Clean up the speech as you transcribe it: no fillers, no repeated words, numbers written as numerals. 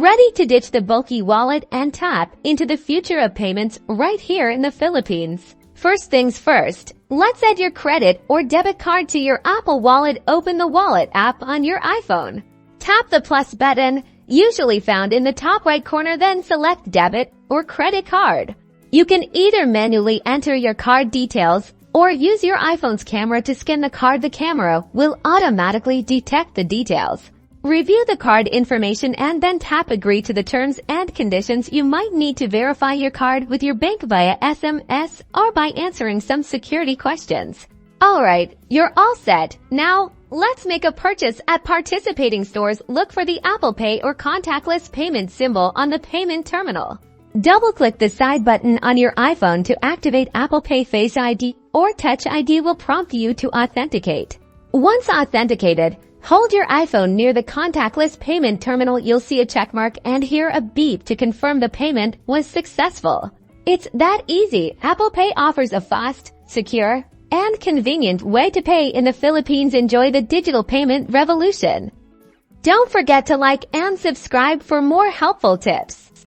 Ready to ditch the bulky wallet and tap into the future of payments right here in the Philippines. First things first, let's add your credit or debit card to your Apple Wallet. Open the Wallet app on your iPhone. Tap the plus button, usually found in the top right corner, then select debit or credit card. You can either manually enter your card details or use your iPhone's camera to scan the card. The camera will automatically detect the details. Review the card information and then tap Agree to the terms and conditions. You might need to verify your card with your bank via SMS or by answering some security questions. Alright, you're all set. Now, let's make a purchase at participating stores. Look for the Apple Pay or contactless payment symbol on the payment terminal. Double-click the side button on your iPhone to activate Apple Pay. Face ID or Touch ID will prompt you to authenticate. Once authenticated, hold your iPhone near the contactless payment terminal. You'll see a checkmark and hear a beep to confirm the payment was successful. It's that easy. Apple Pay offers a fast, secure, and convenient way to pay in the Philippines. Enjoy the digital payment revolution. Don't forget to like and subscribe for more helpful tips.